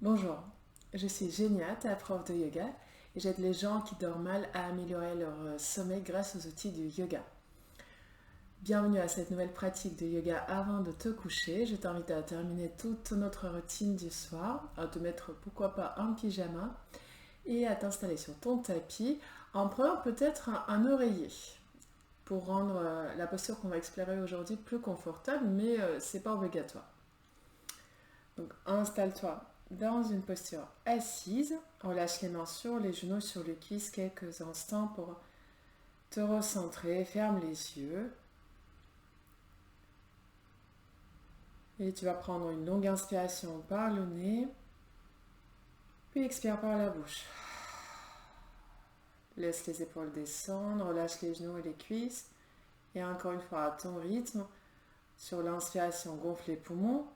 Bonjour, je suis Génia, ta prof de yoga, et j'aide les gens qui dorment mal à améliorer leur sommeil grâce aux outils du yoga. Bienvenue à cette nouvelle pratique de yoga avant de te coucher. Je t'invite à terminer toute notre routine du soir, à te mettre pourquoi pas en pyjama et à t'installer sur ton tapis en prenant peut-être un oreiller pour rendre la posture qu'on va explorer aujourd'hui plus confortable, mais c'est pas obligatoire. Donc installe-toi dans une posture assise. Relâche les mains sur les genoux, sur les cuisses quelques instants pour te recentrer. Ferme les yeux. Et tu vas prendre une longue inspiration par le nez. Puis expire par la bouche. Laisse les épaules descendre. Relâche les genoux et les cuisses. Et encore une fois à ton rythme. Sur l'inspiration, gonfle les poumons.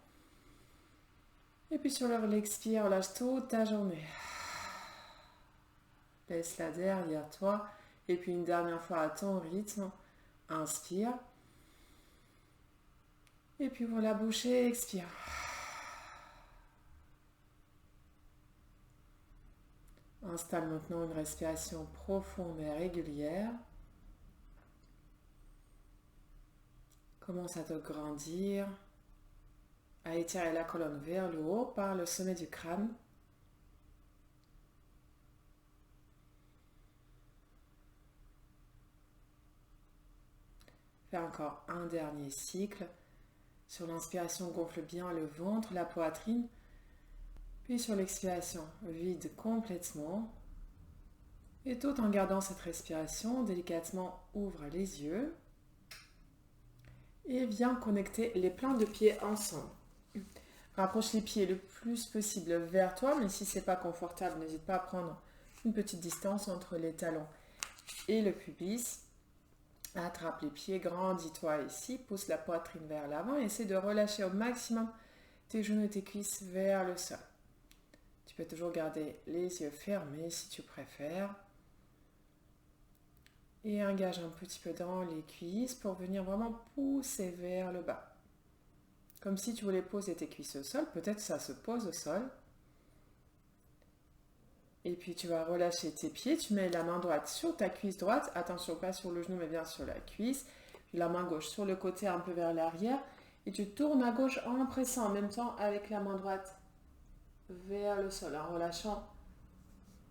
Et puis sur l'expire, relâche toute ta journée. Laisse-la derrière toi. Et puis une dernière fois à ton rythme. Inspire. Et puis pour la bouche, expire. Installe maintenant une respiration profonde et régulière. Commence à te grandir, à étirer la colonne vers le haut par le sommet du crâne. Fais encore un dernier cycle. Sur l'inspiration, gonfle bien le ventre, la poitrine. Puis sur l'expiration, vide complètement. Et tout en gardant cette respiration, délicatement ouvre les yeux. Et viens connecter les plants de pieds ensemble. Rapproche les pieds le plus possible vers toi, mais si ce n'est pas confortable, n'hésite pas à prendre une petite distance entre les talons et le pubis. Attrape les pieds, grandis-toi ici, pousse la poitrine vers l'avant et essaie de relâcher au maximum tes genoux et tes cuisses vers le sol. Tu peux toujours garder les yeux fermés si tu préfères. Et engage un petit peu dans les cuisses pour venir vraiment pousser vers le bas. Comme si tu voulais poser tes cuisses au sol, peut-être ça se pose au sol. Et puis tu vas relâcher tes pieds, tu mets la main droite sur ta cuisse droite, attention pas sur le genou mais bien sur la cuisse, puis la main gauche sur le côté un peu vers l'arrière, et tu tournes à gauche en pressant en même temps avec la main droite vers le sol, en relâchant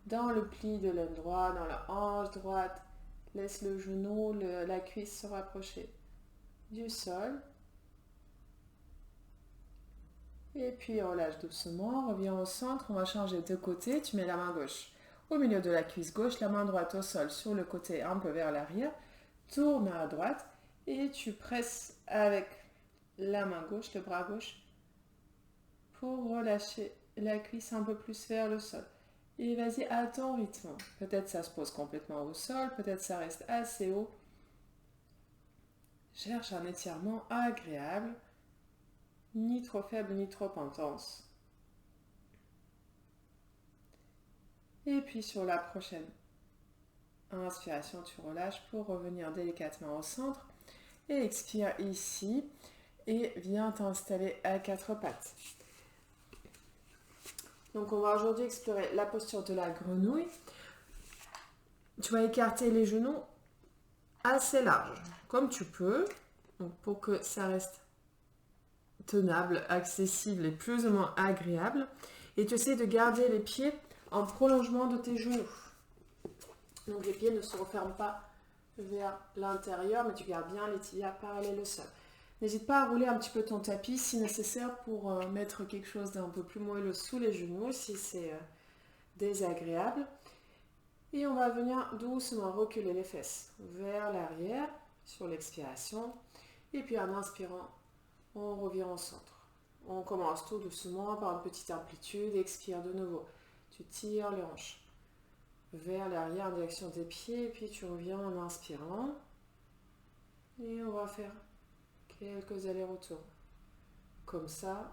dans le pli de l'aine droite, dans la hanche droite, laisse le genou, la cuisse se rapprocher du sol. Et puis relâche doucement, reviens au centre, on va changer de côté, tu mets la main gauche au milieu de la cuisse gauche, la main droite au sol sur le côté un peu vers l'arrière, tourne à droite et tu presses avec la main gauche, le bras gauche, pour relâcher la cuisse un peu plus vers le sol. Et vas-y à ton rythme, peut-être ça se pose complètement au sol, peut-être ça reste assez haut. Cherche un étirement agréable, ni trop faible ni trop intense. Et puis sur la prochaine inspiration, tu relâches pour revenir délicatement au centre. Et expire ici et viens t'installer à quatre pattes. Donc on va aujourd'hui explorer la posture de la grenouille. Tu vas écarter les genoux assez larges, comme tu peux, donc pour que ça reste tenable, accessible et plus ou moins agréable. Et tu essaies de garder les pieds en prolongement de tes genoux. Donc les pieds ne se referment pas vers l'intérieur, mais tu gardes bien les tibias parallèles au sol. N'hésite pas à rouler un petit peu ton tapis si nécessaire pour mettre quelque chose d'un peu plus moelleux sous les genoux si c'est désagréable. Et on va venir doucement reculer les fesses vers l'arrière sur l'expiration. Et puis en inspirant, on revient au centre. On commence tout doucement par une petite amplitude, expire de nouveau. Tu tires les hanches vers l'arrière en direction des pieds, et puis tu reviens en inspirant. Et on va faire quelques allers-retours. Comme ça.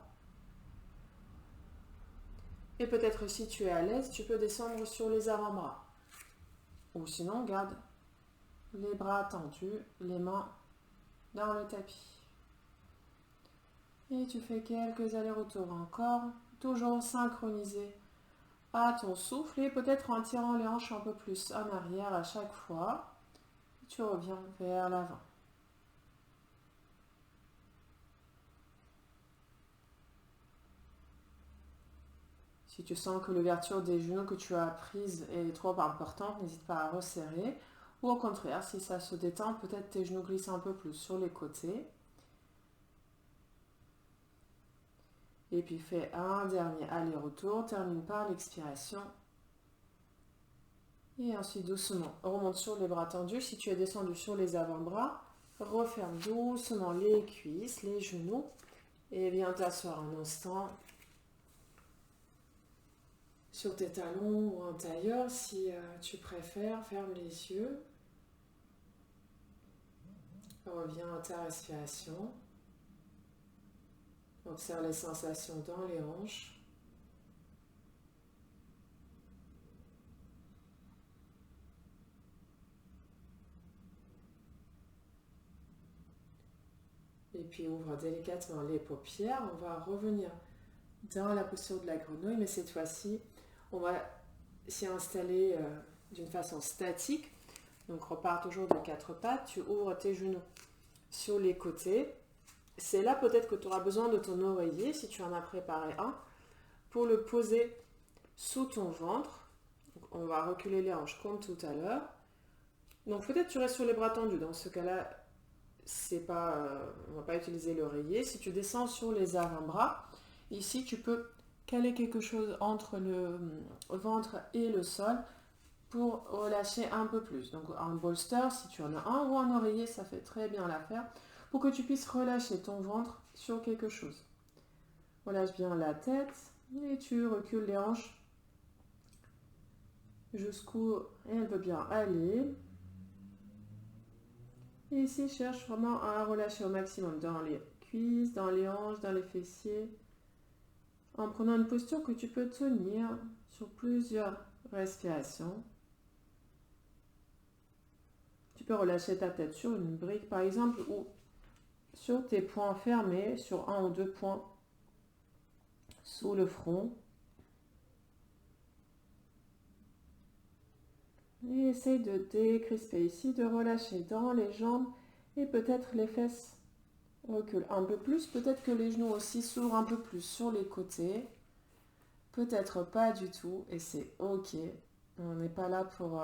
Et peut-être si tu es à l'aise, tu peux descendre sur les avant-bras. Ou sinon, garde les bras tendus, les mains dans le tapis. Et tu fais quelques allers-retours encore. toujours synchronisé à ton souffle et peut-être en tirant les hanches un peu plus en arrière à chaque fois. Tu reviens vers l'avant. Si tu sens que l'ouverture des genoux que tu as prise est trop importante, n'hésite pas à resserrer. Ou au contraire, si ça se détend, peut-être tes genoux glissent un peu plus sur les côtés. Et puis fais un dernier aller-retour, termine par l'expiration. Et ensuite doucement, remonte sur les bras tendus. Si tu es descendu sur les avant-bras, referme doucement les cuisses, les genoux. Et viens t'asseoir un instant sur tes talons ou en tailleur si tu préfères. Ferme les yeux. Reviens à ta respiration. Observe les sensations dans les hanches. Et puis ouvre délicatement les paupières. On va revenir dans la posture de la grenouille, mais cette fois-ci, on va s'y installer d'une façon statique. Donc repars toujours de quatre pattes. Tu ouvres tes genoux sur les côtés. C'est là peut-être que tu auras besoin de ton oreiller, si tu en as préparé un, pour le poser sous ton ventre. Donc, on va reculer les hanches comme tout à l'heure. Donc peut-être tu restes sur les bras tendus. Dans ce cas-là, on ne va pas utiliser l'oreiller. Si tu descends sur les avant-bras, ici tu peux caler quelque chose entre le ventre et le sol pour relâcher un peu plus. Donc un bolster, si tu en as un, ou un oreiller, ça fait très bien l'affaire, pour que tu puisses relâcher ton ventre sur quelque chose. Relâche bien la tête et tu recules les hanches jusqu'où elle veut bien aller. Et ici, cherche vraiment à relâcher au maximum dans les cuisses, dans les hanches, dans les fessiers, en prenant une posture que tu peux tenir sur plusieurs respirations. Tu peux relâcher ta tête sur une brique, par exemple, ou sur tes poings fermés, sur un ou deux points sous le front. Et essaye de décrisper ici, de relâcher dans les jambes et peut-être les fesses reculent un peu plus. Peut-être que les genoux aussi s'ouvrent un peu plus sur les côtés. Peut-être pas du tout et c'est ok. On n'est pas là pour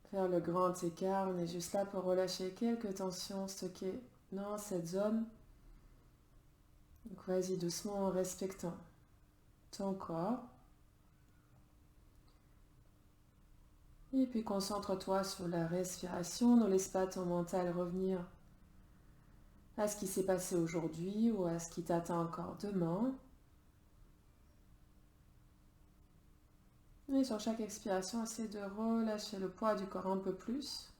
faire le grand écart. On est juste là pour relâcher quelques tensions stockées dans cette zone. Donc vas-y doucement en respectant ton corps. Et puis concentre-toi sur la respiration. Ne laisse pas ton mental revenir à ce qui s'est passé aujourd'hui ou à ce qui t'attend encore demain. Et sur chaque expiration, essaie de relâcher le poids du corps un peu plus.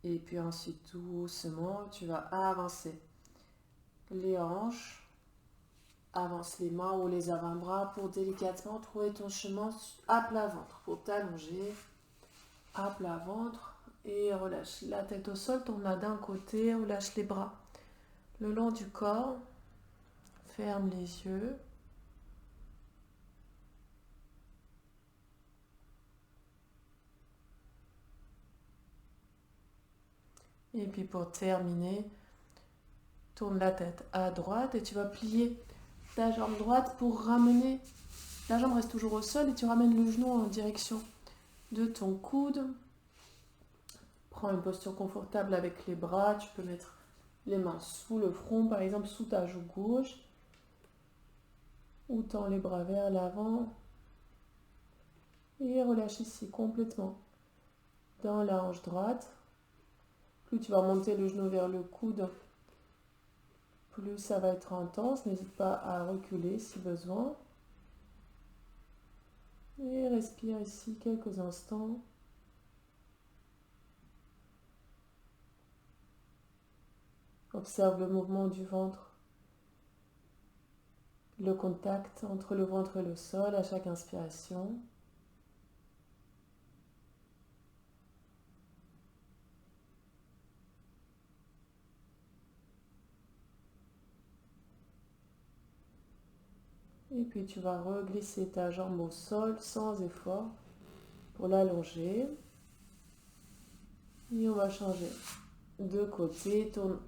Et puis ensuite, doucement, tu vas avancer les hanches, avance les mains ou les avant-bras pour délicatement trouver ton chemin à plat ventre, pour t'allonger à plat ventre et relâche la tête au sol, tourne-la d'un côté, relâche les bras le long du corps, ferme les yeux. Et puis pour terminer, tourne la tête à droite et tu vas plier ta jambe droite pour ramener, la jambe reste toujours au sol et tu ramènes le genou en direction de ton coude. Prends une posture confortable avec les bras, tu peux mettre les mains sous le front, par exemple sous ta joue gauche, ou tends les bras vers l'avant et relâche ici complètement dans la hanche droite. Plus tu vas monter le genou vers le coude, plus ça va être intense. N'hésite pas à reculer si besoin. Et respire ici quelques instants. Observe le mouvement du ventre le contact entre le ventre et le sol à chaque inspiration. Et puis tu vas reglisser ta jambe au sol sans effort pour l'allonger. Et on va changer de côté. Tourne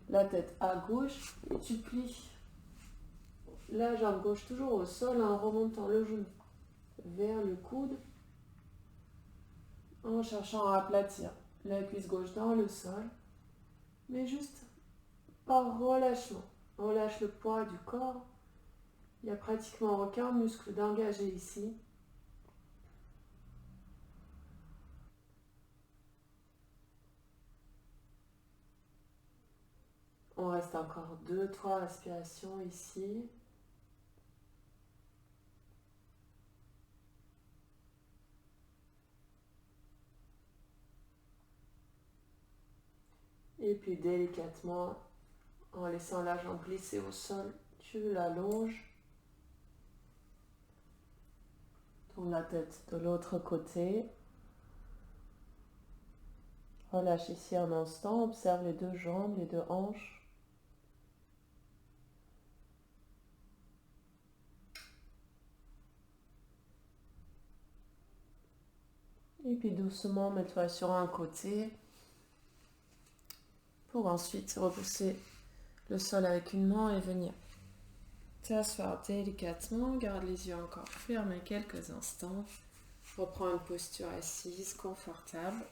la tête à gauche et tu plies la jambe gauche toujours au sol en remontant le genou vers le coude en cherchant à aplatir la cuisse gauche dans le sol, mais juste par relâchement. On relâche le poids du corps. Il n'y a pratiquement aucun muscle d'engagé ici. On reste encore 2-3 respirations ici. Et puis délicatement, en laissant la jambe glisser au sol, tu l'allonges. Tourne la tête de l'autre côté. Relâche ici un instant, observe les deux jambes, les deux hanches. Et puis doucement, mets-toi sur un côté pour ensuite repousser le sol avec une main et venir t'asseoir délicatement. Garde les yeux encore fermés quelques instants. Reprends une posture assise, confortable.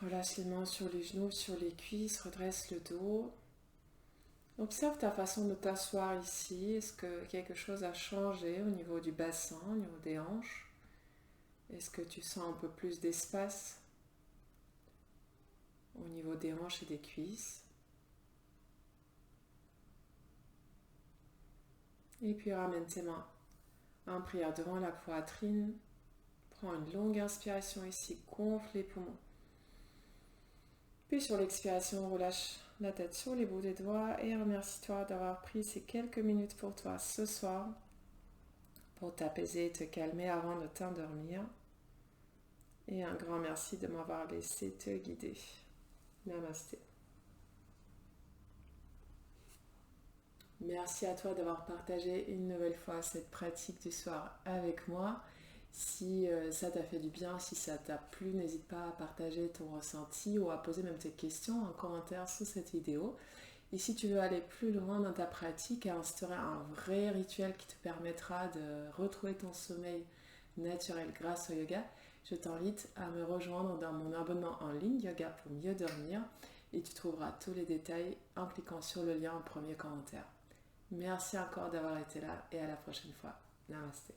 Relâche les mains sur les genoux, sur les cuisses, redresse le dos. Observe ta façon de t'asseoir ici. Est-ce que quelque chose a changé au niveau du bassin, au niveau des hanches? Est-ce que tu sens un peu plus d'espace au niveau des hanches et des cuisses? Et puis ramène tes mains en prière devant la poitrine. Prends une longue inspiration ici, gonfle les poumons. Puis sur l'expiration, relâche la tête sur les bouts des doigts et remercie-toi d'avoir pris ces quelques minutes pour toi ce soir pour t'apaiser et te calmer avant de t'endormir. Et un grand merci de m'avoir laissé te guider. Namasté. Merci à toi d'avoir partagé une nouvelle fois cette pratique du soir avec moi. Si ça t'a fait du bien, si ça t'a plu, n'hésite pas à partager ton ressenti ou à poser même tes questions en commentaire sous cette vidéo. Et si tu veux aller plus loin dans ta pratique et instaurer un vrai rituel qui te permettra de retrouver ton sommeil naturel grâce au yoga, je t'invite à me rejoindre dans mon abonnement en ligne Yoga pour mieux dormir et tu trouveras tous les détails en cliquant sur le lien en premier commentaire. Merci encore d'avoir été là et à la prochaine fois. Namasté.